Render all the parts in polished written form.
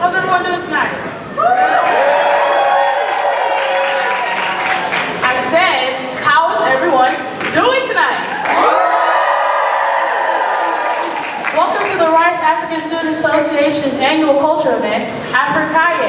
How's everyone doing tonight? I said, how is everyone doing tonight? Welcome to the Rice African Student Association's annual culture event, Africaye.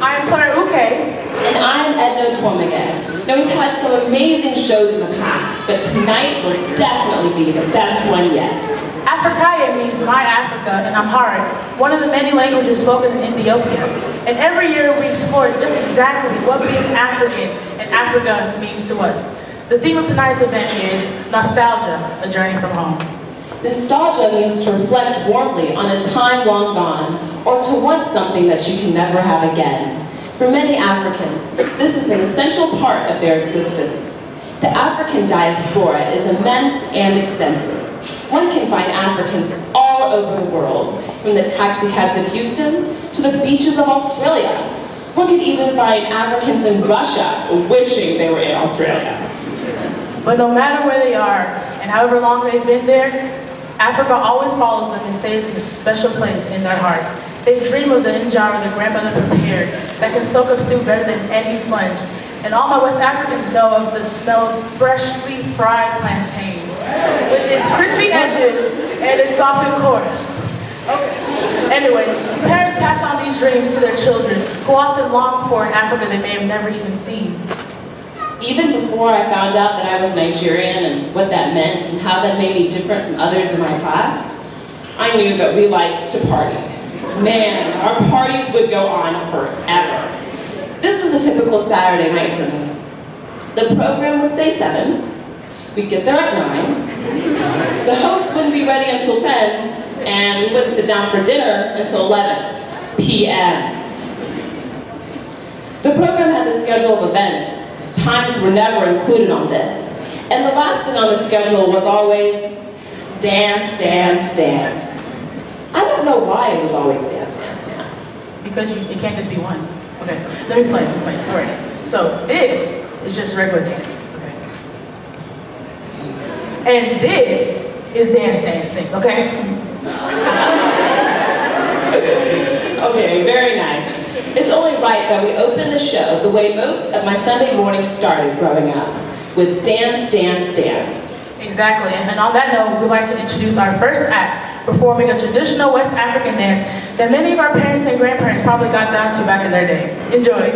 I am Bilaye-Benibo. And I'm Twomagay. Now, we've had some amazing shows in the past, but tonight will definitely be the best one yet. Africaye means My Africa in Amharic, one of the many languages spoken in Ethiopia. And every year we explore just exactly what being African in Africa means to us. The theme of tonight's event is Nostalgia, a Journey from Home. Nostalgia means to reflect warmly on a time long gone, or to want something that you can never have again. For many Africans, this is an essential part of their existence. The African diaspora is immense and extensive. One can find Africans all over the world, from the taxicabs of Houston to the beaches of Australia. One can even find Africans in Russia wishing they were in Australia. But no matter where they are, and however long they've been there, Africa always follows them and stays in a special place in their heart. They dream of the injera their grandmother prepared that can soak up stew better than any sponge. And all my West Africans know of the smell of freshly fried plantain, with its crispy edges and its softened core. Okay. Anyways, parents pass on these dreams to their children, who often long for an Africa they may have never even seen. Even before I found out that I was Nigerian and what that meant and how that made me different from others in my class, I knew that we liked to party. Man, our parties would go on forever. This was a typical Saturday night for me. The program would say 7, we'd get there at 9, the host wouldn't be ready until 10, and we wouldn't sit down for dinner until 11 p.m. The program had the schedule of events. Times were never included on this. And the last thing on the schedule was always dance, dance, dance. I don't know why it was always dance, dance, dance. Because it can't just be one. Okay, let me explain. All right. So this is just regular dance. Okay. And this is dance things. Okay. Okay, very nice. It's only right that we open the show the way most of my Sunday mornings started growing up, with dance, dance, dance. Exactly, and on that note, we'd like to introduce our first act, performing a traditional West African dance that many of our parents and grandparents probably got down to back in their day. Enjoy.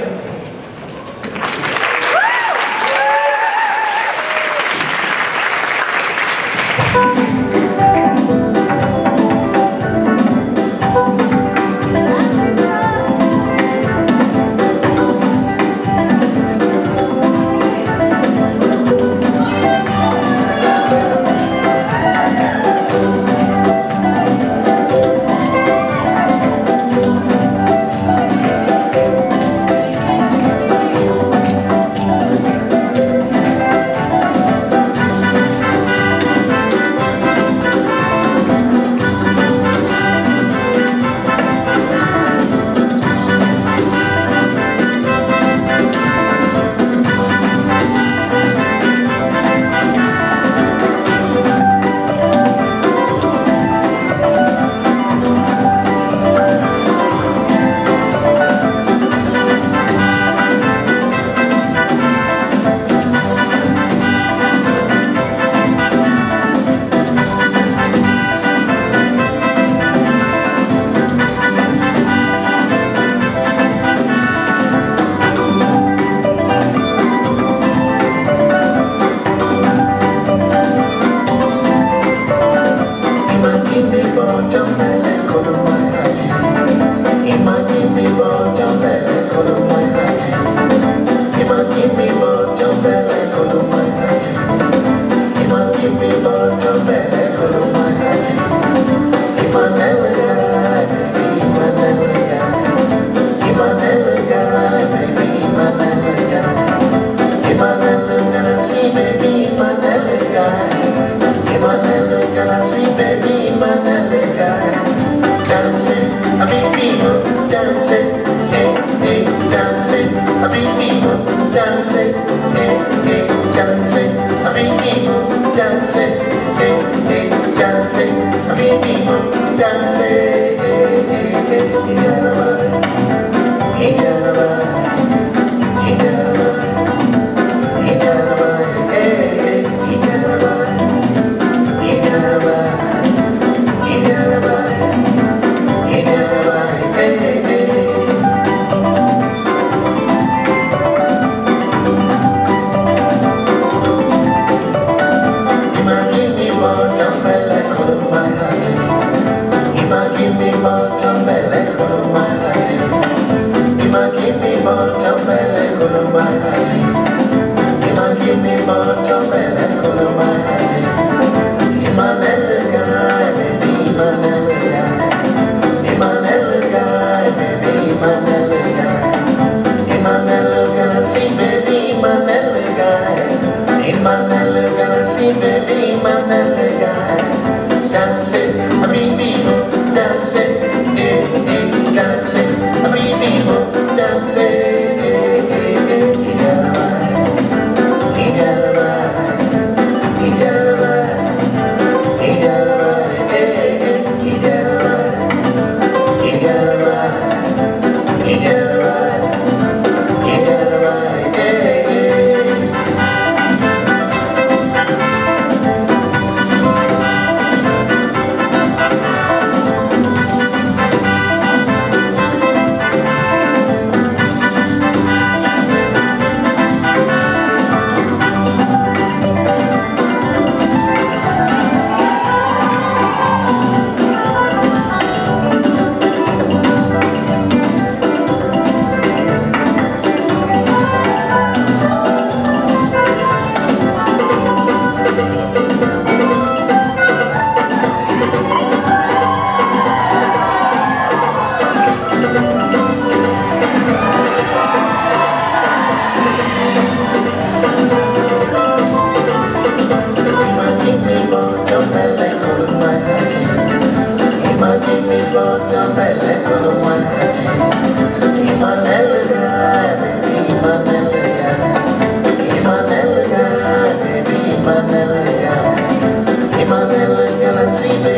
Dancing,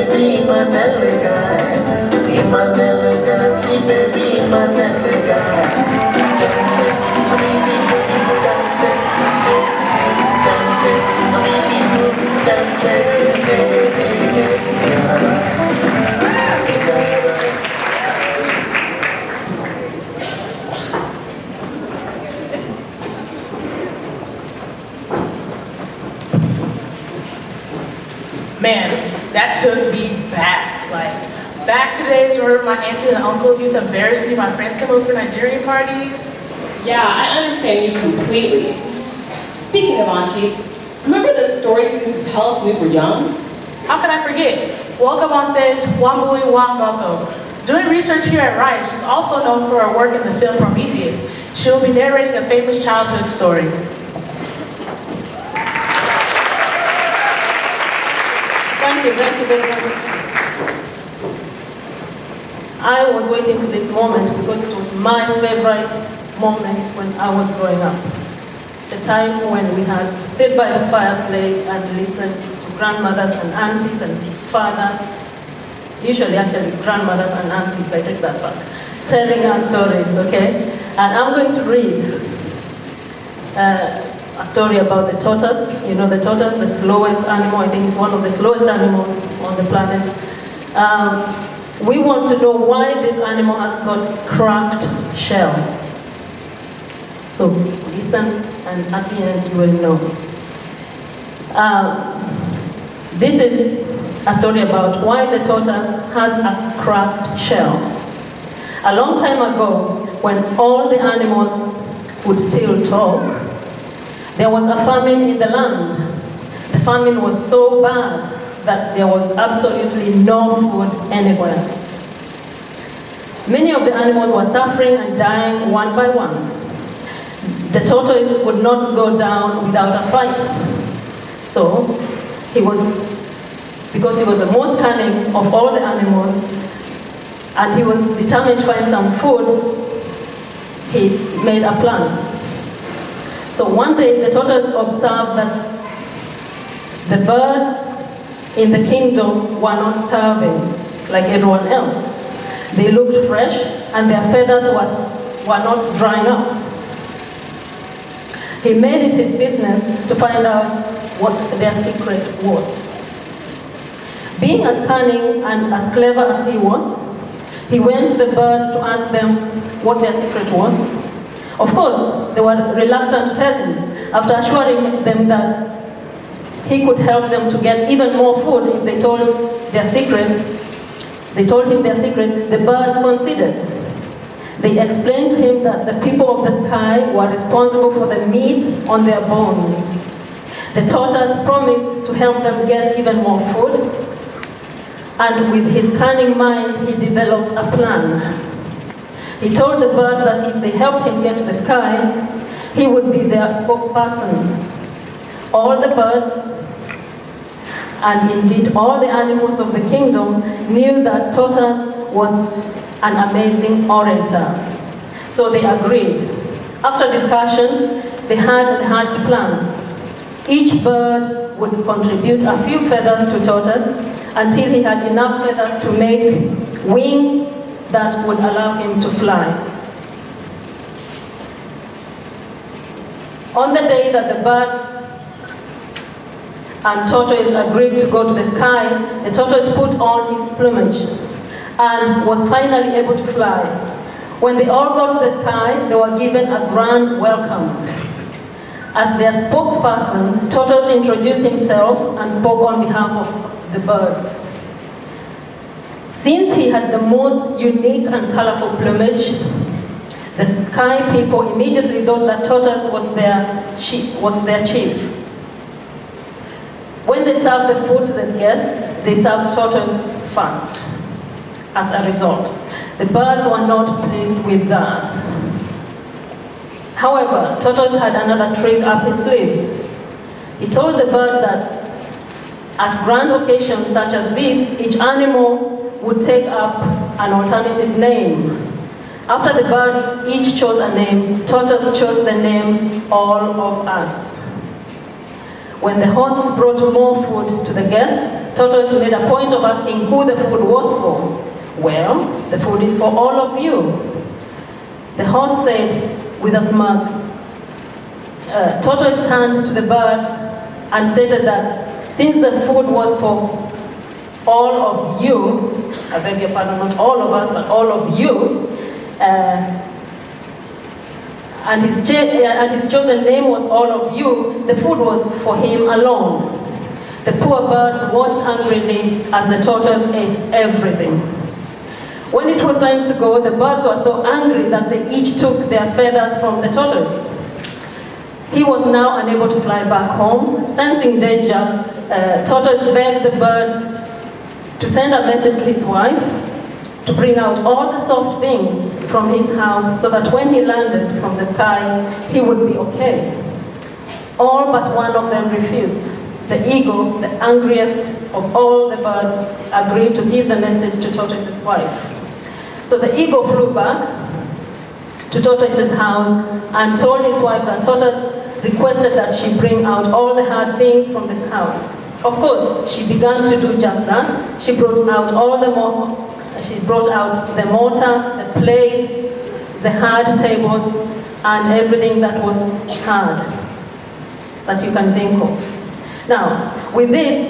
baby, manele guy. Manele galaxy, baby, manele guy. Dancing, baby, dancing, dancing, baby, dancing, Man, that took me back. Like, back to days where my aunties and uncles used to embarrass me. My friends come over for Nigerian parties. Yeah, I understand you completely. Speaking of aunties, remember those stories you used to tell us when we were young? How can I forget? Welcome on stage, Wambui Wangoko. Doing research here at Rice, she's also known for her work in the film Prometheus. She will be narrating a famous childhood story. Thank you very much. I was waiting for this moment because it was my favorite moment when I was growing up. The time when we had to sit by the fireplace and listen to grandmothers and aunties and fathers, usually actually grandmothers and aunties, I take that back, telling us stories, okay? And I'm going to read a story about the tortoise. You know the tortoise, the slowest animal, I think it's one of the slowest animals on the planet. We want to know why this animal has got cracked shell. So listen, and at the end you will know. This is a story about why the tortoise has a cracked shell. A long time ago, when all the animals could still talk, there was a famine in the land. The famine was so bad that there was absolutely no food anywhere. Many of the animals were suffering and dying one by one. The tortoise would not go down without a fight. So, because he was the most cunning of all the animals, and he was determined to find some food, he made a plan. So one day the tortoise observed that the birds in the kingdom were not starving like everyone else. They looked fresh and their feathers were not drying up. He made it his business to find out what their secret was. Being as cunning and as clever as he was, he went to the birds to ask them what their secret was. Of course, they were reluctant to tell him. After assuring them that he could help them to get even more food if they told him their secret, the birds considered. They explained to him that the people of the sky were responsible for the meat on their bones. The tortoise promised to help them get even more food, and with his cunning mind, he developed a plan. He told the birds that if they helped him get to the sky, he would be their spokesperson. All the birds, and indeed all the animals of the kingdom, knew that tortoise was an amazing orator. So they agreed. After discussion, they had the hatched plan. Each bird would contribute a few feathers to tortoise until he had enough feathers to make wings that would allow him to fly. On the day that the birds and tortoise agreed to go to the sky, the tortoise put on his plumage and was finally able to fly. When they all got to the sky, they were given a grand welcome. As their spokesperson, Tortoise introduced himself and spoke on behalf of the birds. Since he had the most unique and colorful plumage, the sky people immediately thought that Tortoise was their chief. When they served the food to the guests, they served Tortoise first. As a result, the birds were not pleased with that. However, Tortoise had another trick up his sleeves. He told the birds that at grand occasions such as this, each animal would take up an alternative name. After the birds each chose a name, Tortoise chose the name All of Us. When the hosts brought more food to the guests, tortoise made a point of asking who the food was for. Well, the food is for all of you. The horse said with a smirk. Tortoise turned to the birds and stated that since the food was for all of you, I beg your pardon, not all of us, but all of you, and his chosen name was all of you, the food was for him alone. The poor birds watched hungrily as the tortoise ate everything. When it was time to go, the birds were so angry that they each took their feathers from the tortoise. He was now unable to fly back home. Sensing danger, tortoise begged the birds to send a message to his wife to bring out all the soft things from his house so that when he landed from the sky, he would be okay. All but one of them refused. The eagle, the angriest of all the birds, agreed to give the message to Tortoise's wife. So the eagle flew back to Tortoise's house and told his wife that Tortoise requested that she bring out all the hard things from the house. Of course, she began to do just that. She brought out the mortar, the plates, the hard tables, and everything that was hard that you can think of. Now, with his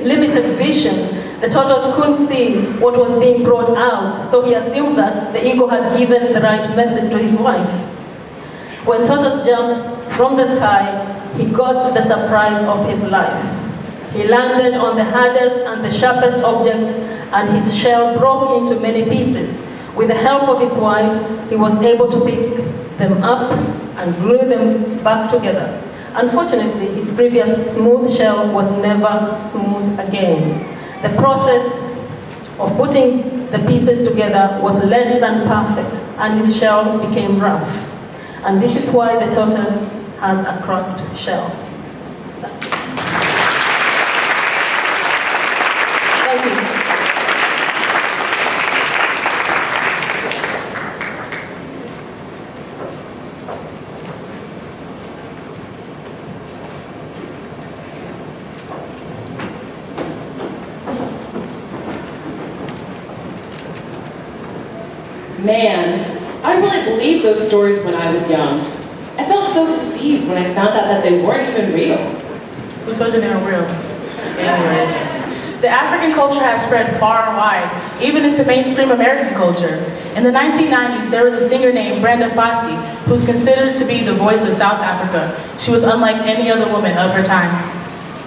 limited vision, the tortoise couldn't see what was being brought out, so he assumed that the eagle had given the right message to his wife. When Tortoise jumped from the sky, he got the surprise of his life. He landed on the hardest and the sharpest objects, and his shell broke into many pieces. With the help of his wife, he was able to pick them up and glue them back together. Unfortunately, his previous smooth shell was never smooth again. The process of putting the pieces together was less than perfect, and his shell became rough. And this is why the tortoise has a cracked shell. Thank you. Man, I really believed those stories when I was young. I felt so deceived when I found out that they weren't even real. Who told you they were real? Anyways, the African culture has spread far and wide, even into mainstream American culture. In the 1990s, there was a singer named Brenda Fassie, who's considered to be the voice of South Africa. She was unlike any other woman of her time.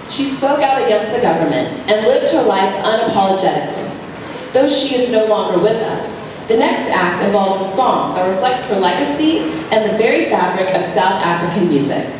She spoke out against the government and lived her life unapologetically. Though she is no longer with us, the next act involves a song that reflects her legacy and the very fabric of South African music.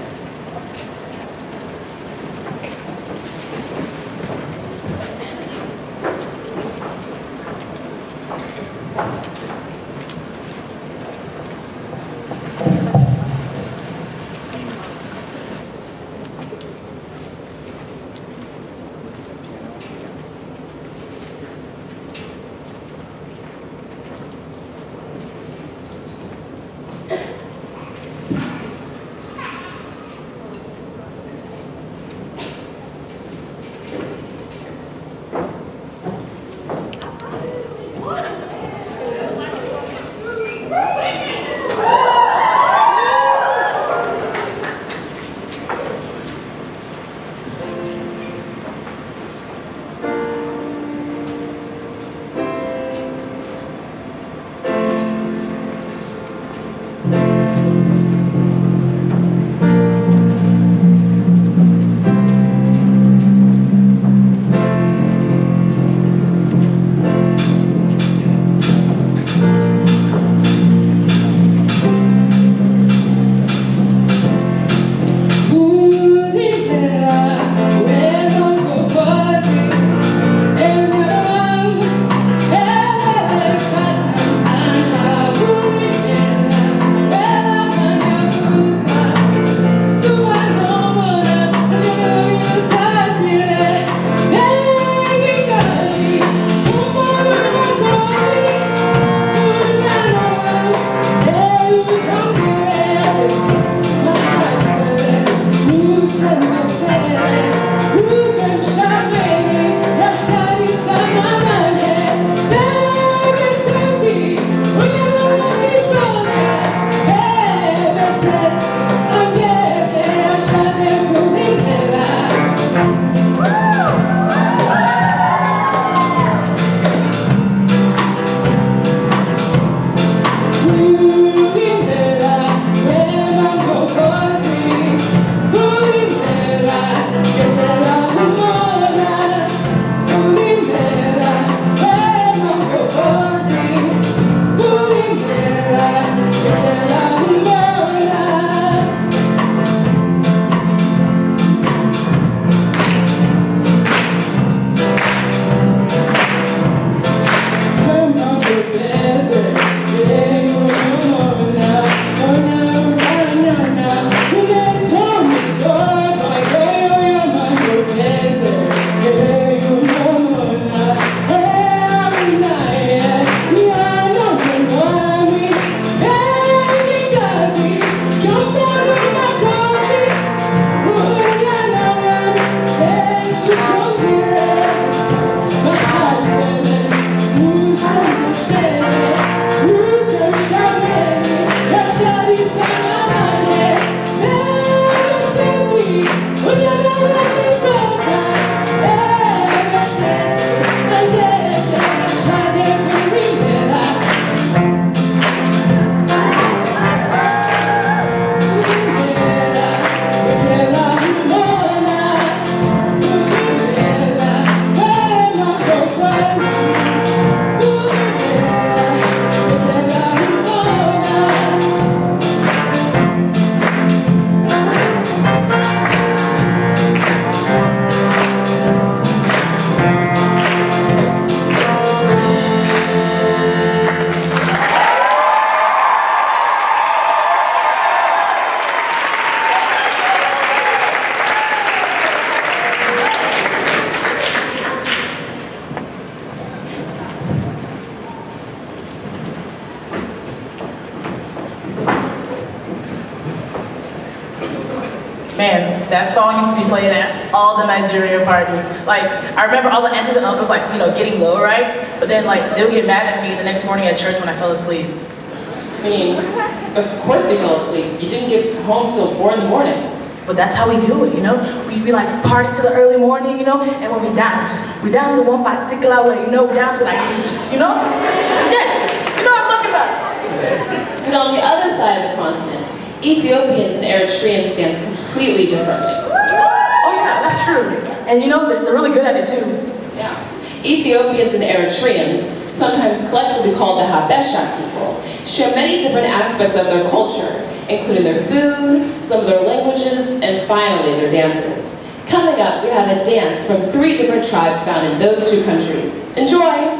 Man, that song used to be playing at all the Nigerian parties. Like, I remember all the aunties and uncles, like, getting low, right? But then, like, they would get mad at me the next morning at church when I fell asleep. I mean, of course you fell asleep. You didn't get home till 4 in the morning. But that's how we do it, We like party to the early morning, and when we dance in one particular way, we dance with like hips, Yes, you know what I'm talking about. And on the other side of the continent, Ethiopians and Eritreans dance completely differently. Oh yeah, that's true. And they're really good at it too. Yeah. Ethiopians and Eritreans, sometimes collectively called the Habesha people, share many different aspects of their culture, including their food, some of their languages, and finally their dances. Coming up, we have a dance from 3 different tribes found in those 2 countries. Enjoy!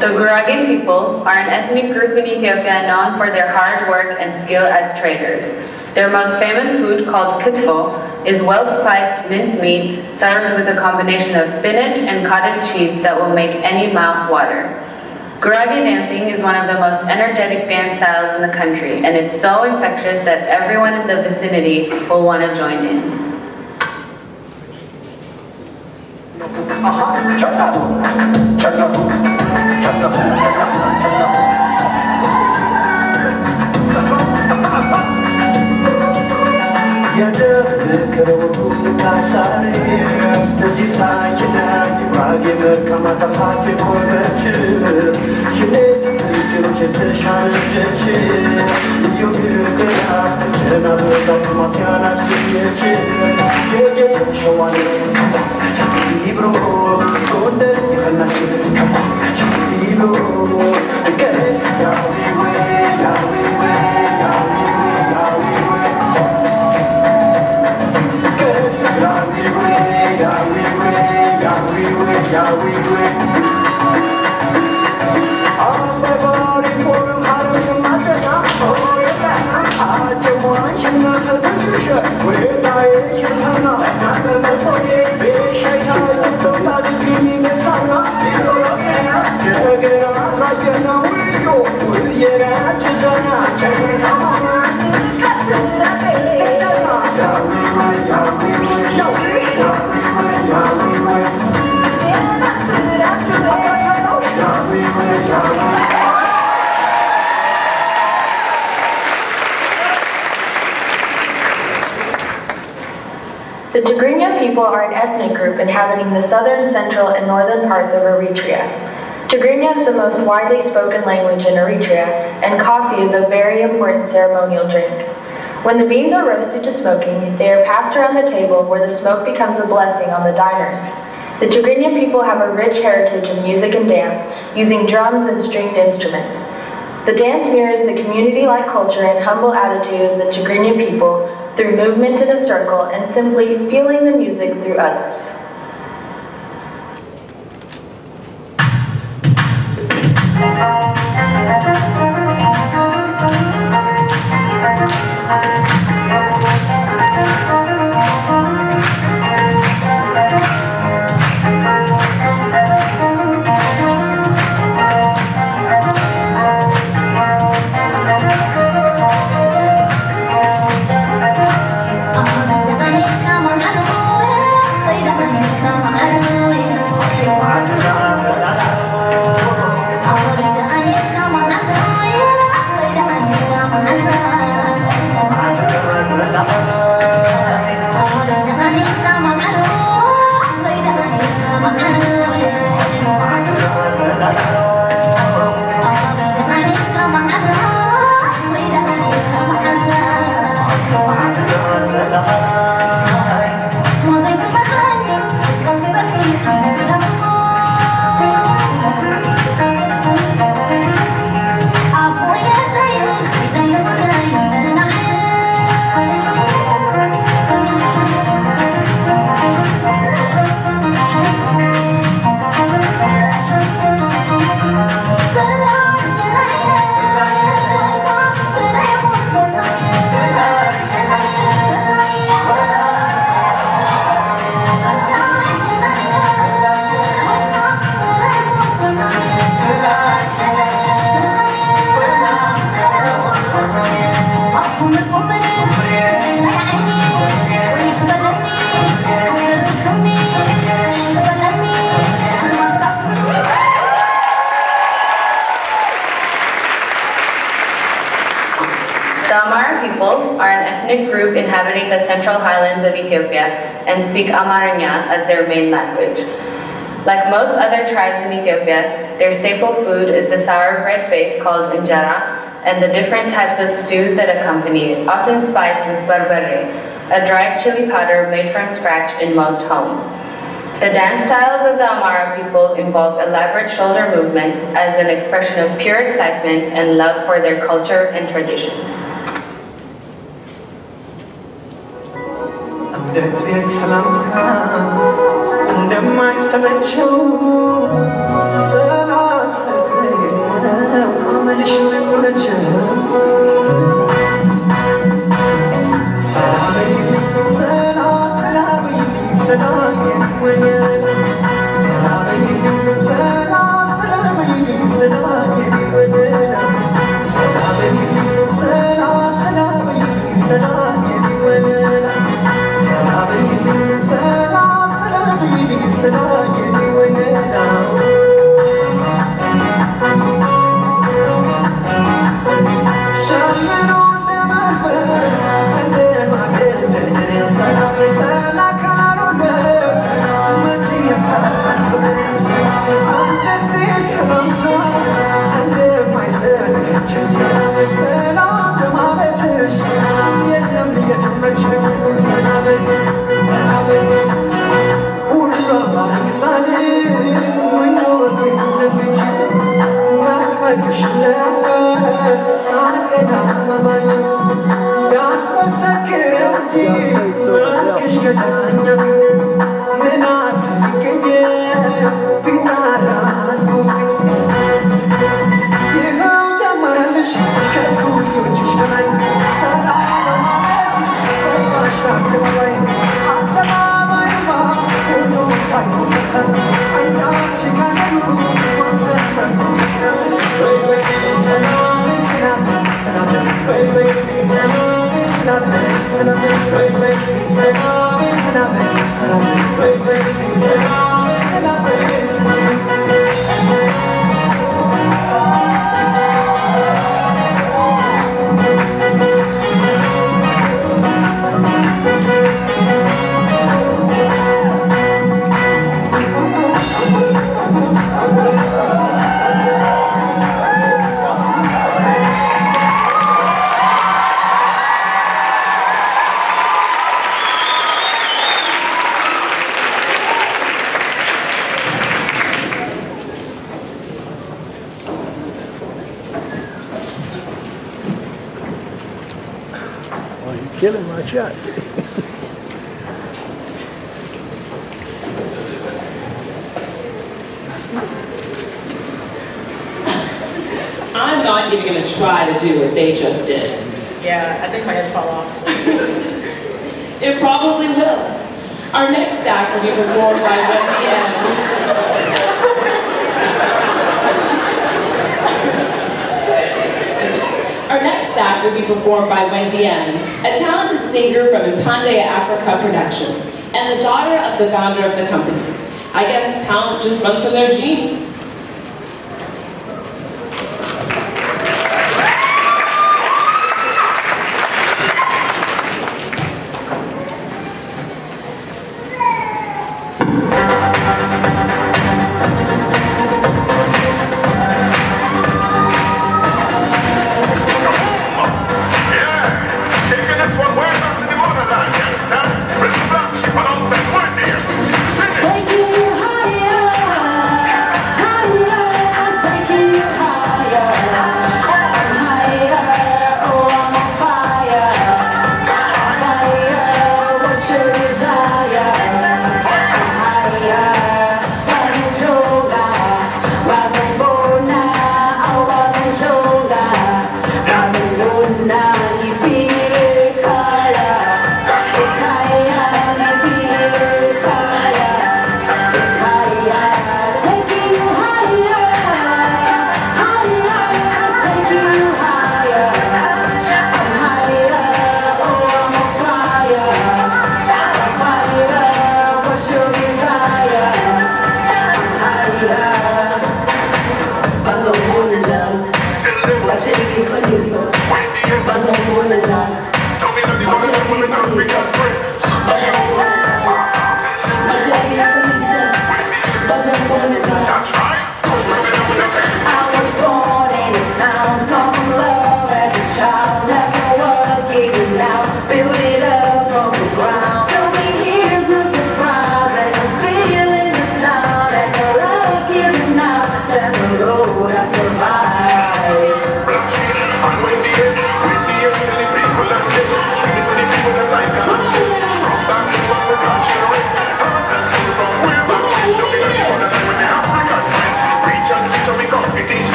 The Guragan people are an ethnic group in Ethiopia known for their hard work and skill as traders. Their most famous food, called kitfo, is well-spiced mincemeat served with a combination of spinach and cottage cheese that will make any mouth water. Guragan dancing is one of the most energetic dance styles in the country, and it's so infectious that everyone in the vicinity will want to join in. The Tigrinya people are an ethnic group inhabiting the southern, central, and northern parts of Eritrea. Tigrinya is the most widely spoken language in Eritrea, and coffee is a very important ceremonial drink. When the beans are roasted to smoking, they are passed around the table where the smoke becomes a blessing on the diners. The Tigrinya people have a rich heritage of music and dance, using drums and stringed instruments. The dance mirrors the community-like culture and humble attitude of the Tigrinya people through movement in a circle and simply feeling the music through others. I'm people are an ethnic group inhabiting the central highlands of Ethiopia and speak Amharic as their main language. Like most other tribes in Ethiopia, their staple food is the sour bread base called injera and the different types of stews that accompany it, often spiced with barbare, a dried chili powder made from scratch in most homes. The dance styles of the Amhara people involve elaborate shoulder movements as an expression of pure excitement and love for their culture and traditions. Killing my shots. I'm not even going to try to do what they just did. Yeah, I think my head fell off. It probably will. Our next act will be performed by Wendy M. Our next act will be performed by Wendy M., a talented singer from Impande Africa Productions, and the daughter of the founder of the company. I guess talent just runs in their genes. Take you higher.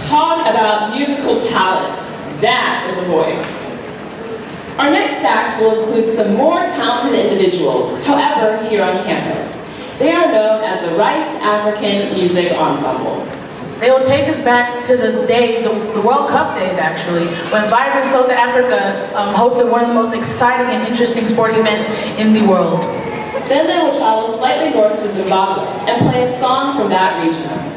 Talk about musical talent. That is a voice. Our next act will include some more talented individuals, however, here on campus. They are known as the Rice African Music Ensemble. They will take us back to the World Cup days actually, when vibrant South Africa hosted one of the most exciting and interesting sporting events in the world. Then they will travel slightly north to Zimbabwe and play a song from that region.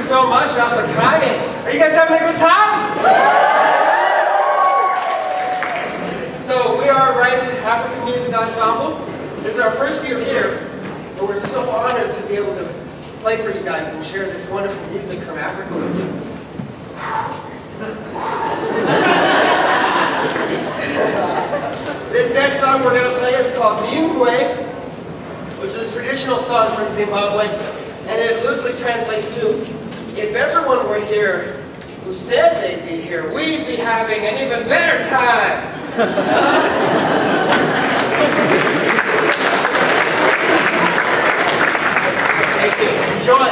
So much, Africaye. Are you guys having a good time? So we are Rice African Music Ensemble. This is our first year here, and we're so honored to be able to play for you guys and share this wonderful music from Africa with you. This next song we're going to play is called Bilaye-Benibo, which is a traditional song from Zimbabwe, and it loosely translates to, if everyone were here who said they'd be here, we'd be having an even better time. Thank you. Enjoy.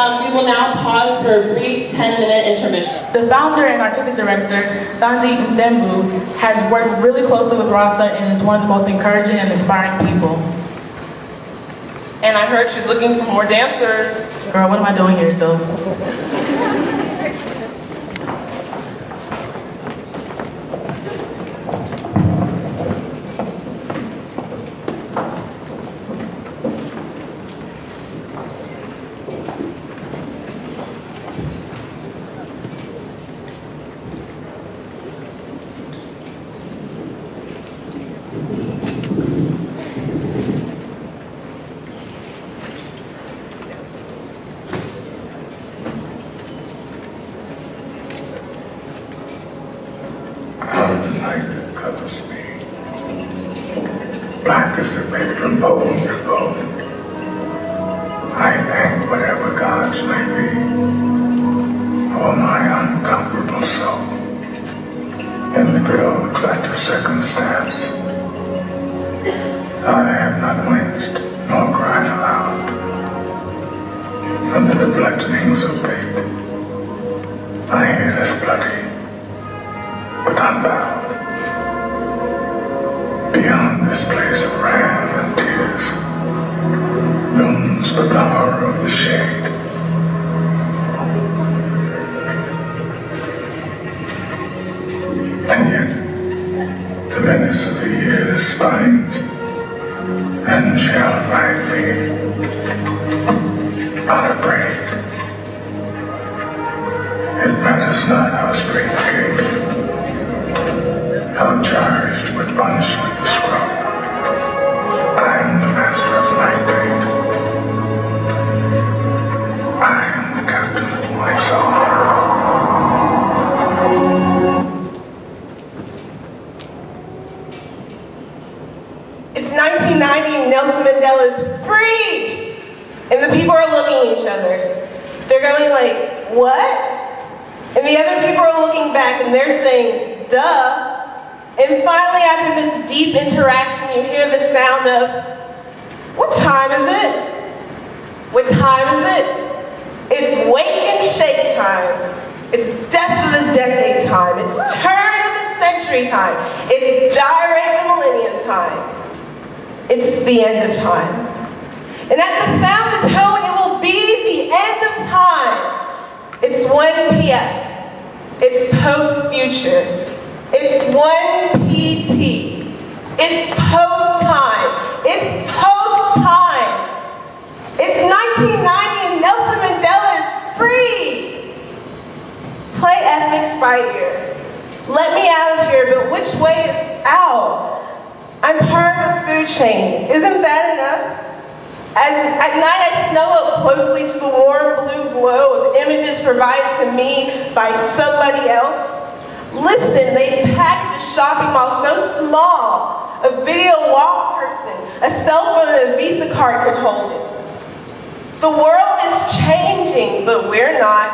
We will now pause for a brief 10-minute intermission. The founder and artistic director, Bilaye-Benibo, has worked really closely with Rasa and is one of the most encouraging and inspiring people. And I heard she's looking for more dancers. Girl, what am I doing here, so? How the night covers me. Black as the pit from bone to bone. I thank whatever gods may be for my uncomfortable soul. In the pale clutch of circumstance, I have not winced nor cried aloud. Under the bludgeonings of fate, I hear less bloody, but unbound. Beyond this place of wrath and tears, looms but the horror of the shade. And yet, the menace of the years binds and shall find me unafraid. It matters not how straight the gate, how charged with punishment the scroll. I am the master of my fate. I am the captain of my soul. It's 1990 and Nelson Mandela is free! And the people are looking at each other. They're going like, what? And the other people are looking back and they're saying, duh. And finally, after this deep interaction, you hear the sound of, what time is it? What time is it? It's wake and shake time. It's death of the decade time. It's turn of the century time. It's gyrate the millennium time. It's the end of time. And at the sound of the tone, it will be the end of time. It's 1 p.m. It's post-future. It's 1 PT. It's post-time. It's post-time. It's 1990 and Nelson Mandela is free. Play ethics by ear. Let me out of here, but which way is out? I'm part of the food chain. Isn't that enough? At night, I snuggle up closely to the warm blue glow of images provided to me by somebody else. Listen, they package a shopping mall so small, a video wall person, a cell phone and a Visa card could hold it. The world is changing, but we're not.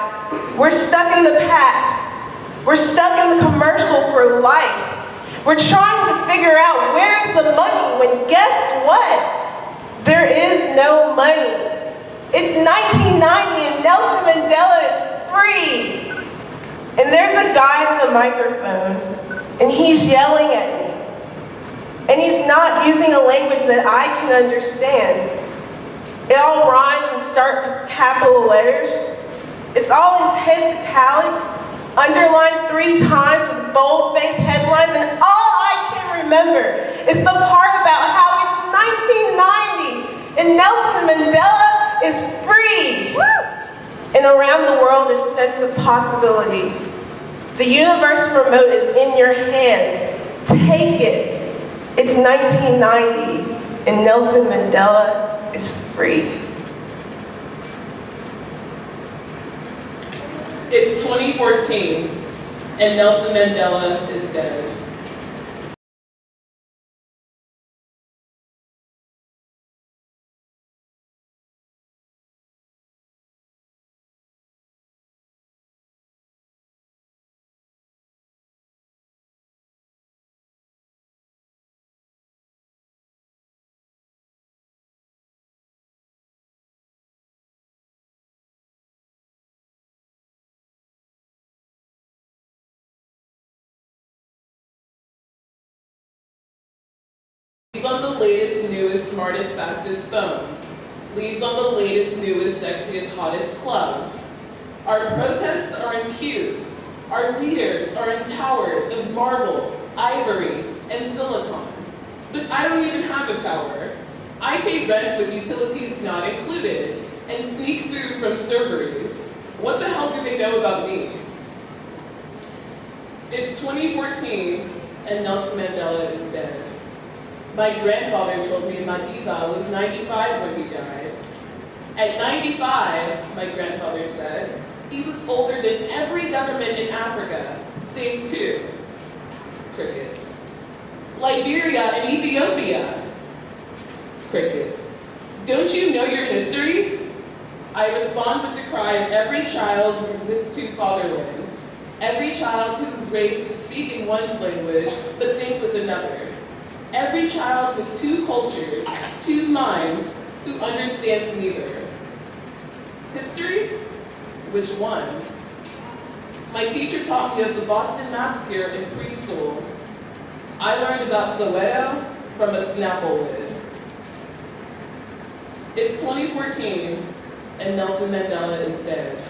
We're stuck in the past. We're stuck in the commercial for life. We're trying to figure out where's the money when guess what? There is no money. It's 1990 and Nelson Mandela is free. And there's a guy with a microphone and he's yelling at me. And he's not using a language that I can understand. It all rhymes and starts with capital letters. It's all intense italics, underlined 3 times with bold-faced headlines, and all I can remember is the part about how it's 1990 and Nelson Mandela is free. And around the world is sense of possibility. The universal remote is in your hand. Take it. It's 1990 and Nelson Mandela is free. It's 2014 and Nelson Mandela is dead. leaves on the latest, newest, smartest, fastest phone, leaves on the latest, newest, sexiest, hottest club. Our protests are in queues. Our leaders are in towers of marble, ivory, and silicon. But I don't even have a tower. I pay rent with utilities not included and sneak food from Cerberus. What the hell do they know about me? It's 2014 and Nelson Mandela is dead. My grandfather told me Madiba was 95 when he died. At 95, my grandfather said, he was older than every government in Africa, save two. Crickets. Liberia and Ethiopia. Crickets. Don't you know your history? I respond with the cry of every child with two fatherlands. Every child who is raised to speak in one language, but think with another. Every child with two cultures, two minds, who understands neither. History? Which one? My teacher taught me of the Boston Massacre in preschool. I learned about Soweto from a Snapple lid. It's 2014 and Nelson Mandela is dead.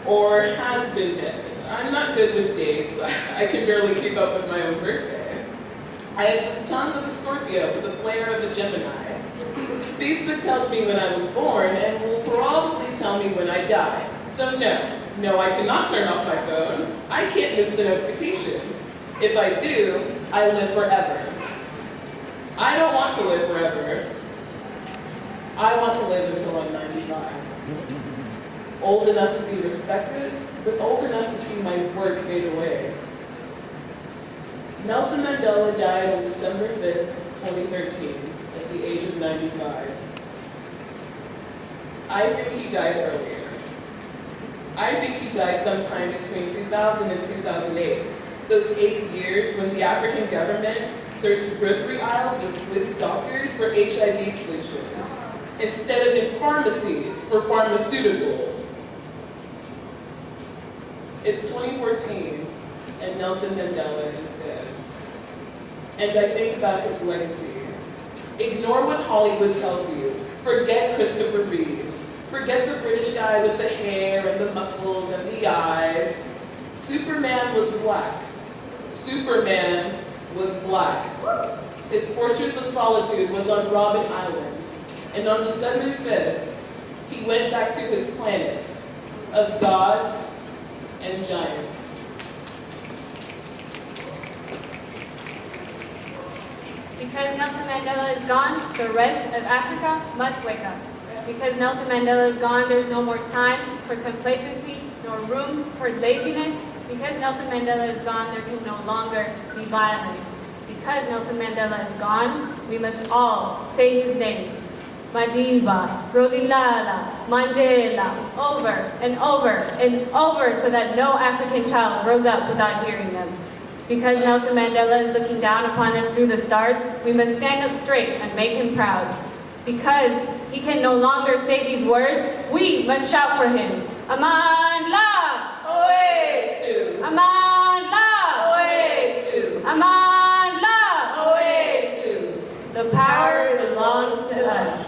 Or has been dead. I'm not good with dates. I can barely keep up with my own birthday. I have this tongue of a Scorpio with the flair of a Gemini. Facebook tells me when I was born and will probably tell me when I die. So no, I cannot turn off my phone. I can't miss the notification. If I do, I live forever. I don't want to live forever. I want to live until I'm 95. Old enough to be respected, but old enough to see my work fade away. Nelson Mandela died on December 5th, 2013, at the age of 95. I think he died earlier. I think he died sometime between 2000 and 2008. Those 8 years when the African government searched grocery aisles with Swiss doctors for HIV solutions, instead of in pharmacies for pharmaceuticals. It's 2014, and Nelson Mandela is dead. And I think about his legacy. Ignore what Hollywood tells you. Forget Christopher Reeves. Forget the British guy with the hair and the muscles and the eyes. Superman was black. Superman was black. His Fortress of Solitude was on Robben Island. And on December 5th, he went back to his planet of gods and giants. Because Nelson Mandela is gone, the rest of Africa must wake up. Because Nelson Mandela is gone, there's no more time for complacency, nor room for laziness. Because Nelson Mandela is gone, there can no longer be violence. Because Nelson Mandela is gone, we must all say his name. Madiba, Rolihlahla, Mandela, over and over and over so that no African child grows up without hearing them. Because Nelson Mandela is looking down upon us through the stars, we must stand up straight and make him proud. Because he can no longer say these words, we must shout for him. Amandla! Oetu! Amandla! Oetu! Amandla! Oetu! The power belongs to us.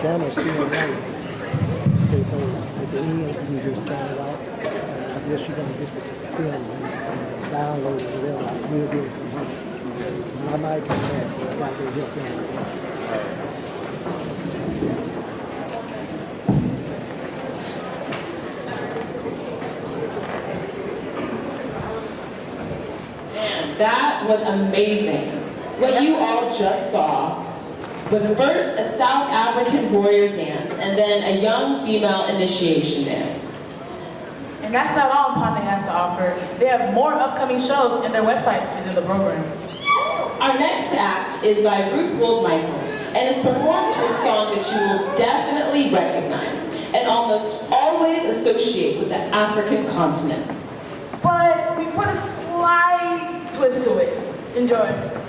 camera's still running. Okay, so at the end, you can just turn it off. I guess you're going to get the film and download it or whatever. We'll do it from here. I might come back, but I got to help them. That was amazing. What you all just saw was first a South African warrior dance and then a young female initiation dance. And that's not all Pande has to offer. They have more upcoming shows and their website is in the program. Our next act is by Ruth Wold-Michael and is performed to a song that you will definitely recognize and almost always associate with the African continent. But we put a slight twist to it. Enjoy.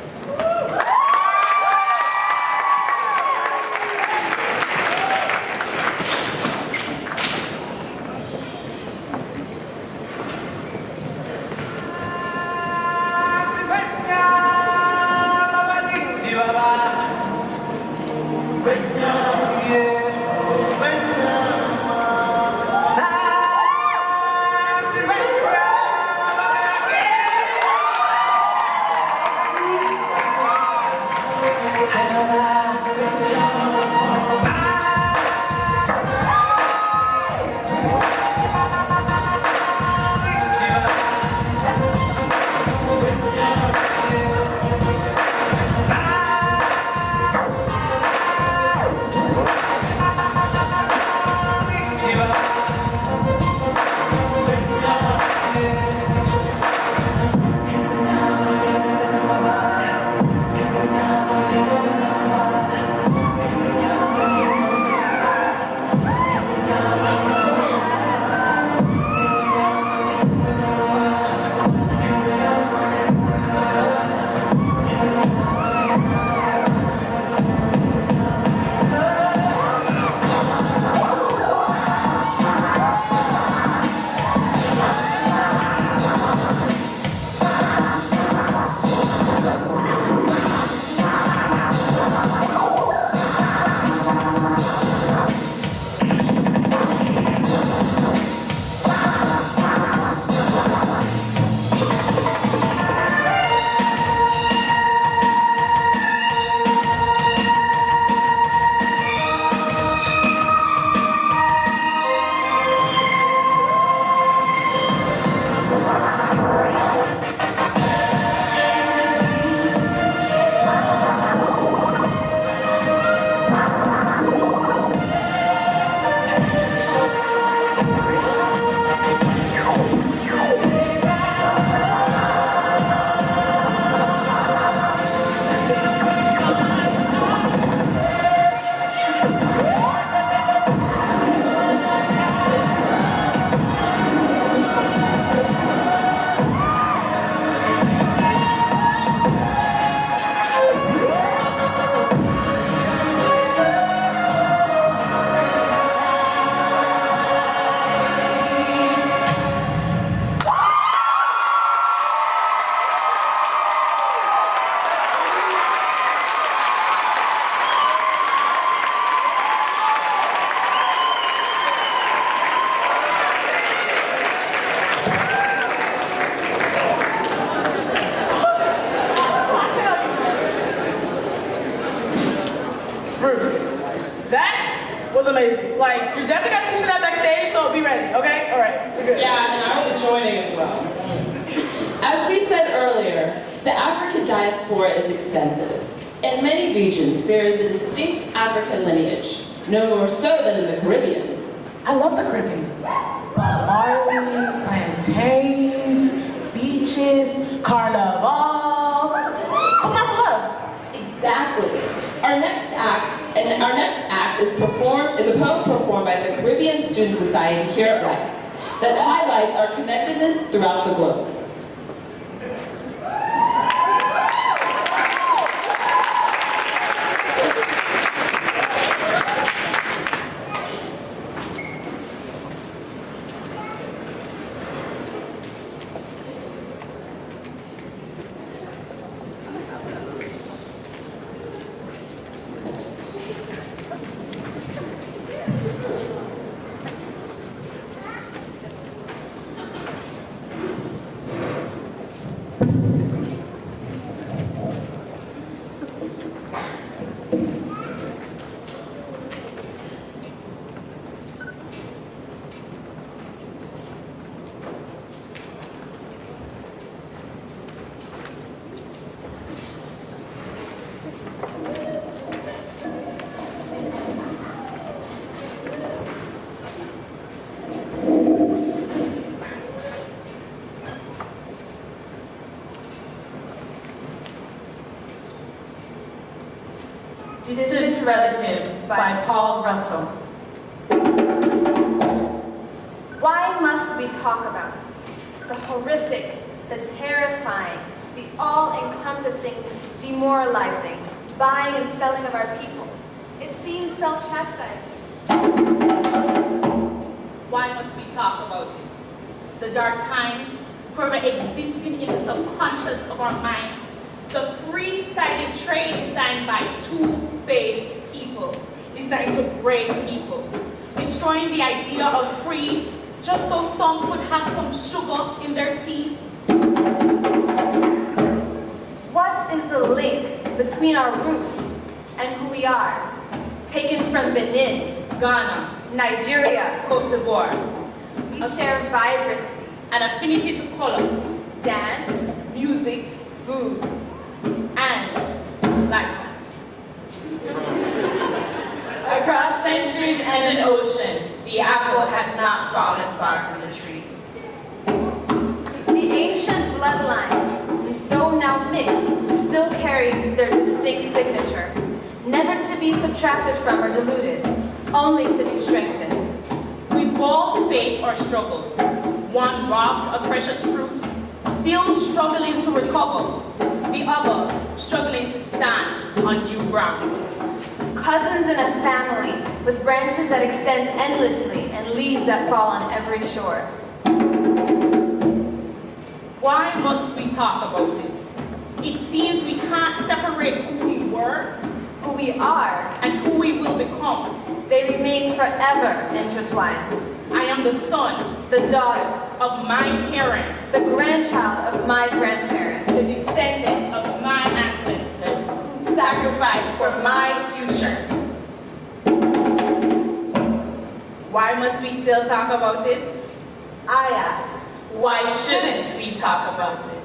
was amazing. Like, you're definitely got to teach that backstage, so be ready, okay? All right, we're good. Yeah, and I will be joining as well. As we said earlier, the African diaspora is extensive. In many regions, there is a distinct African lineage, no more so than in the Caribbean. I love the Caribbean. Barley, plantains, beaches, carnival. What's not to love? Exactly. Our next act is a poem performed by the Caribbean Student Society here at Rice that highlights our connectedness throughout the globe. Distant Relatives by Paul Russell. Why must we talk about it? The horrific, the terrifying, the all-encompassing, demoralizing, buying and selling of our people. It seems self-chastising. Why must we talk about it? The dark times, forever existing in the subconscious of our minds. The three-sided trade designed by two-faced people, designed to break people. Destroying the idea of free, just so some could have some sugar in their tea. What is the link between our roots and who we are? Taken from Benin, Ghana, Nigeria, Cote d'Ivoire. We share vibrancy, an affinity to color, dance, music, food, and lifestyle. Across centuries and an ocean, the apple has not fallen far from the tree. The ancient bloodlines, though now mixed, still carry their distinct signature, never to be subtracted from or diluted, only to be strengthened. We both face our struggles, one robbed of precious fruit, still struggling to recover, the other struggling to stand on new ground. Cousins in a family, with branches that extend endlessly and leaves that fall on every shore. Why must we talk about it? It seems we can't separate who we were, who we are, and who we will become. They remain forever intertwined. I am the son, the daughter of my parents, the grandchild of my grandparents, the descendant of my ancestors, who sacrificed for my future. Why must we still talk about it? I ask, why shouldn't we talk about it?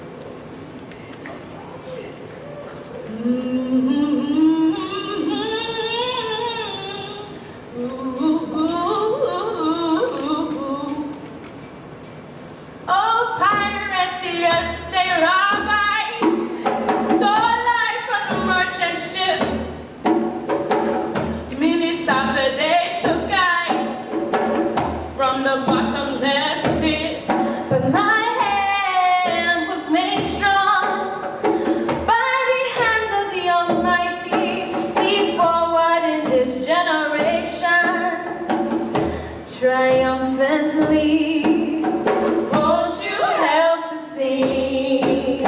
Oh, pirates, yes, they rob I, stole life from the merchant ship. Minutes after they took I from the bottomless pit. But my hand was made strong by the hands of the Almighty. We forward in this generation, triumphantly. Won't you help to sing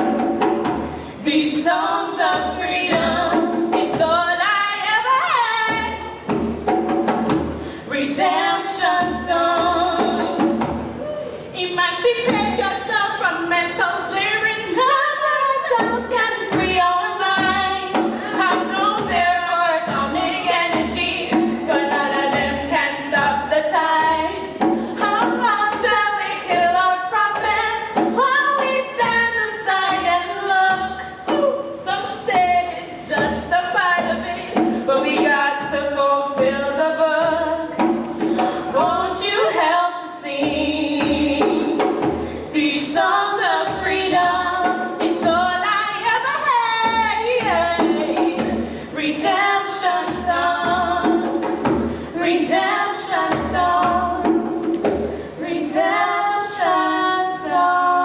these songs of freedom? It's all I ever had. Redemption song. Emancipate yourself from mental slavery. None of ourselves can free our minds. Have no fear for atomic energy, but none of them can stop the tide. How long shall we kill our prophets while we stand aside and look? Some say it's just a part of it, but we got to fulfill the book. Won't you help to sing these songs of freedom? It's all I ever had. Redemption song, redemption song, redemption song.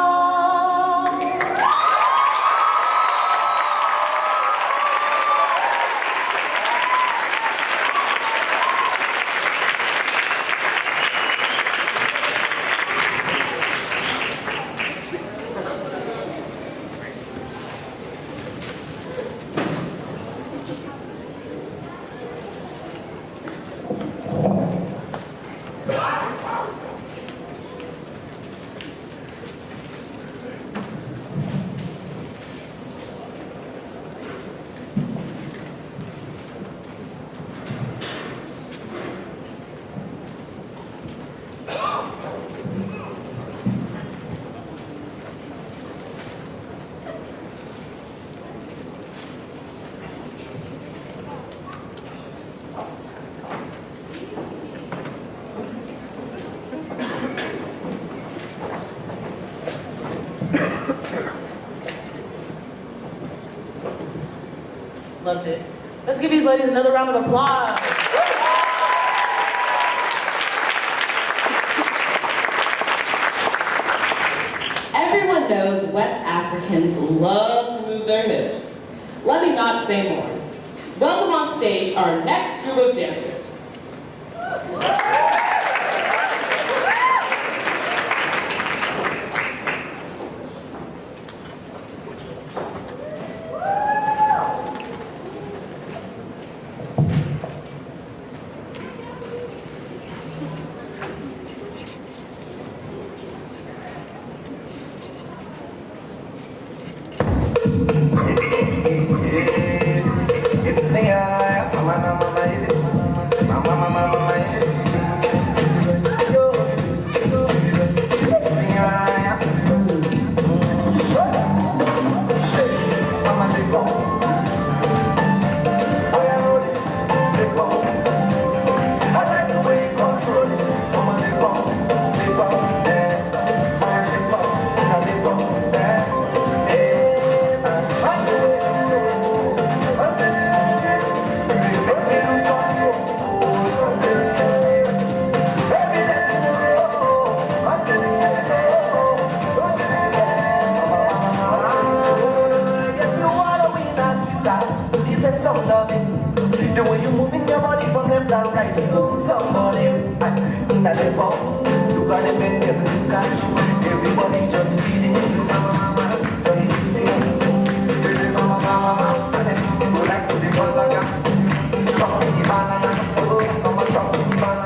Loved it. Let's give these ladies another round of applause. Everyone knows West Africans love to move their hips. Let me not say more. Welcome on stage our next group of dancers. The way you moving your body from left and right, you somebody. In a level, you gotta make them look at you. Everybody just feeling you, mama, just feeling you. Baby, mama, and then you go like to the banana, chop the banana, oh, mama, chop the banana.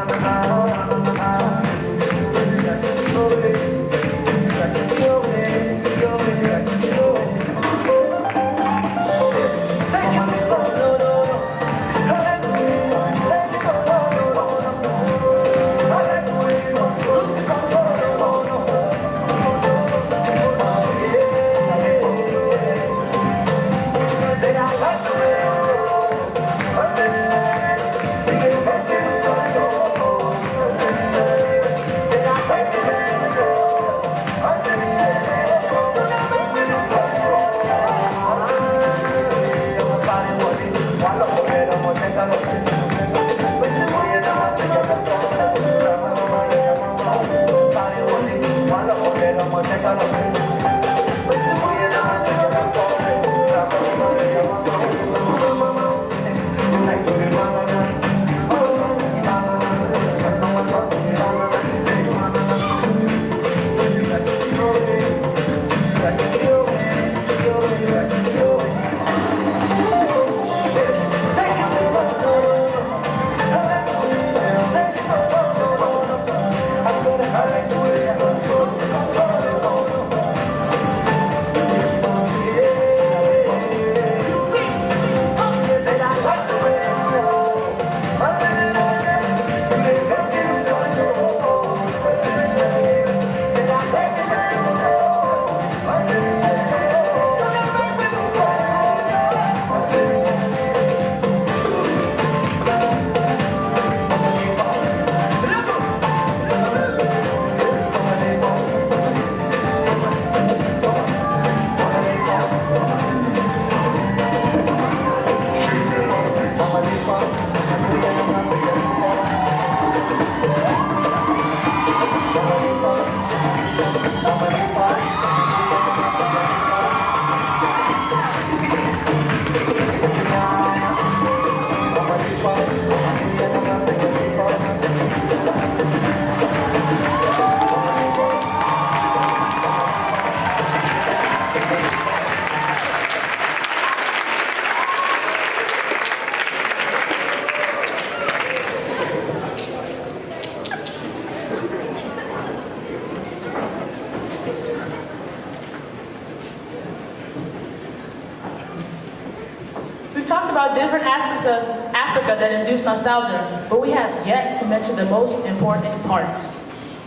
Different aspects of Africa that induce nostalgia, but we have yet to mention the most important part.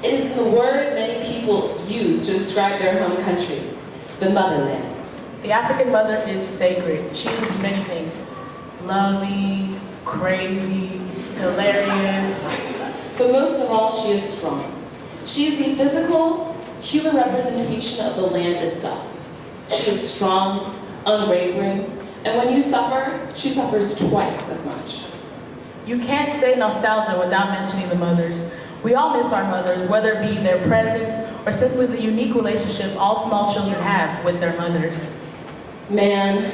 It is the word many people use to describe their home countries, the motherland. The African mother is sacred. She is many things. Loving, crazy, hilarious. But most of all, she is strong. She is the physical, human representation of the land itself. She is strong, unwavering, And when you suffer, she suffers twice as much. You can't say nostalgia without mentioning the mothers. We all miss our mothers, whether it be their presence or simply the unique relationship all small children have with their mothers. Man,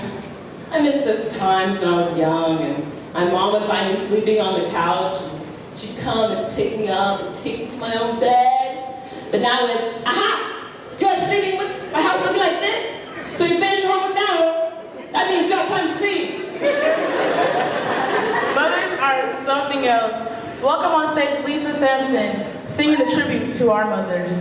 I miss those times when I was young and my mom would find me sleeping on the couch and she'd come and pick me up and take me to my own bed. But now it's, aha! You're sleeping with my house looking like this? So you finish your homework now? That means you have time to clean. Mothers are something else. Welcome on stage Lisa Sampson, singing a tribute to our mothers.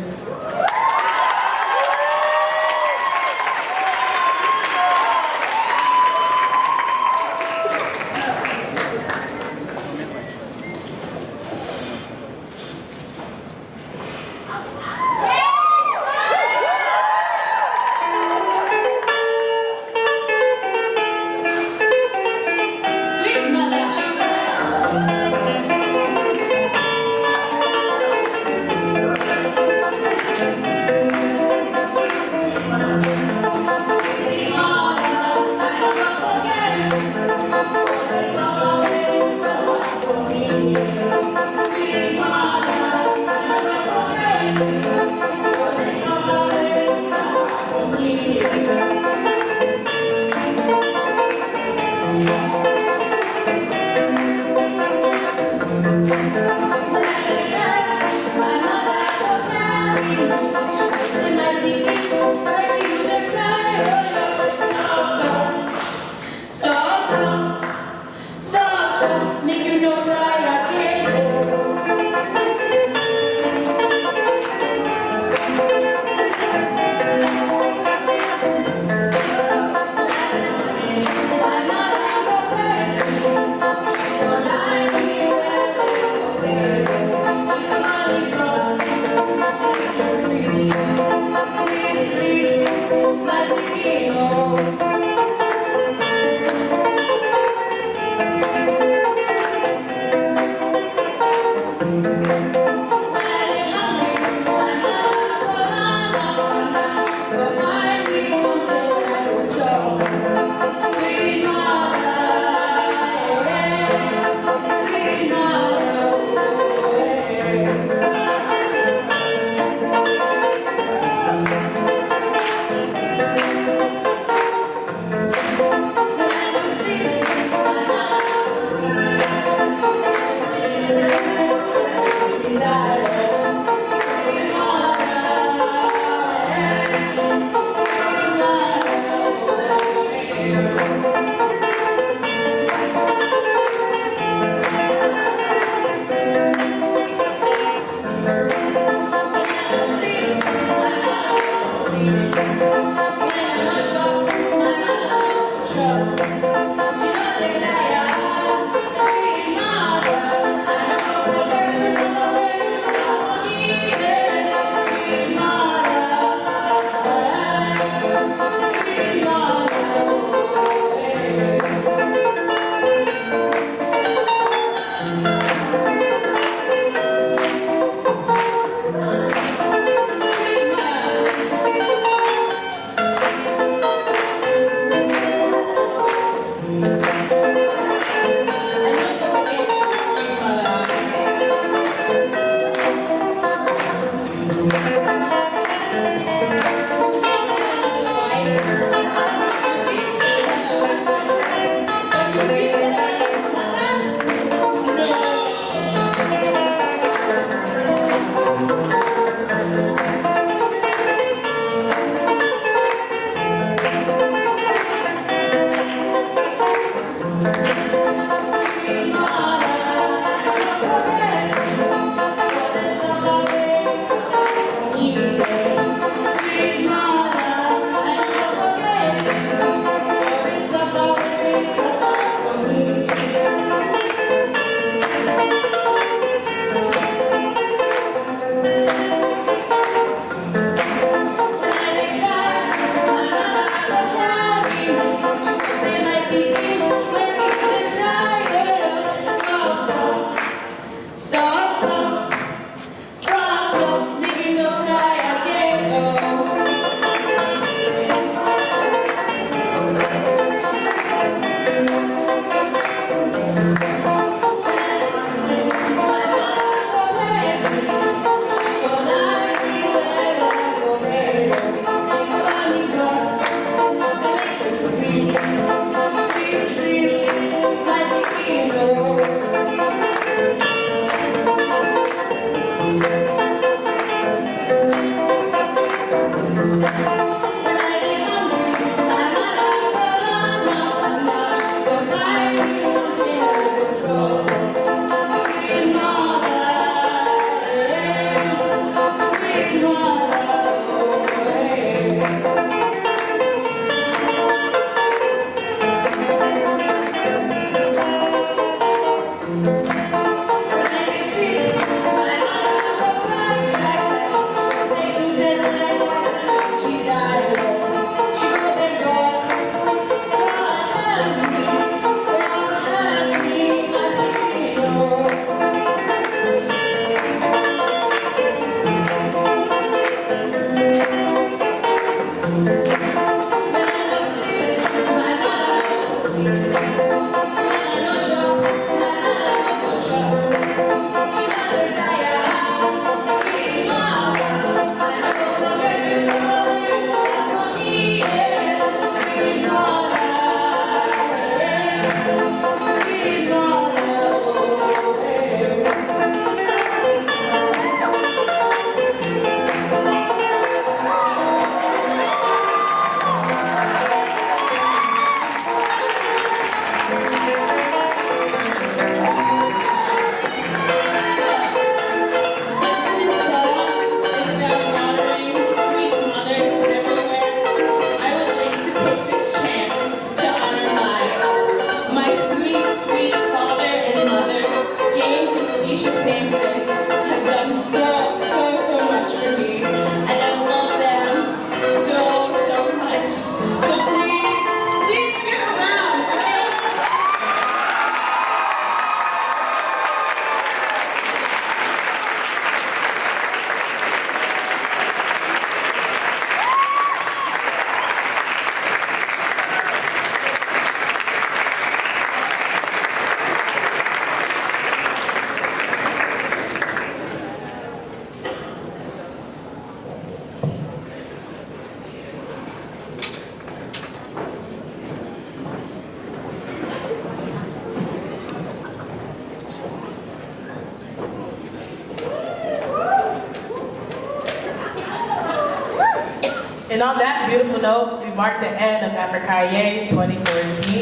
And on that beautiful note, we mark the end of Africaye 2014.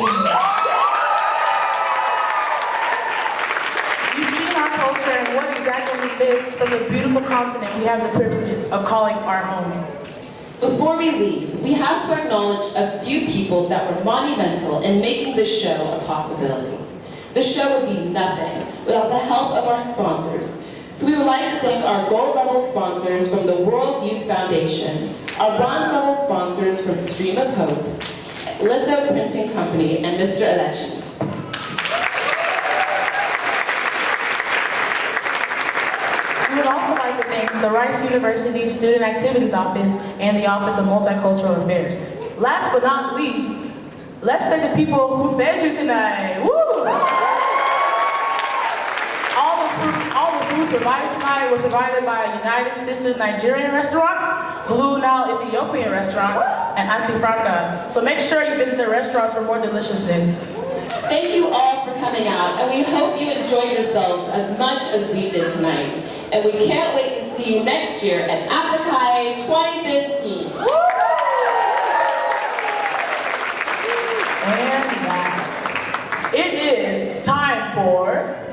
You've seen our culture and what exactly we miss from the beautiful continent we have the privilege of calling our home. Before we leave, we have to acknowledge a few people that were monumental in making this show a possibility. The show would be nothing without the help of our sponsors. So we would like to thank our gold level sponsors from the World Youth Foundation, our bronze level sponsors from Stream of Hope, Litho Printing Company, and Mr. Alechi. We would also like to thank the Rice University Student Activities Office and the Office of Multicultural Affairs. Last but not least, let's thank the people who fed you tonight. Woo! All the food provided tonight was provided by United Sisters Nigerian Restaurant, Blue Nile Ethiopian Restaurant, and Auntie Franca. So make sure you visit the restaurants for more deliciousness. Thank you all for coming out, and we hope you enjoyed yourselves as much as we did tonight. And we can't wait to see you next year at Africaye 2015. And that it is time for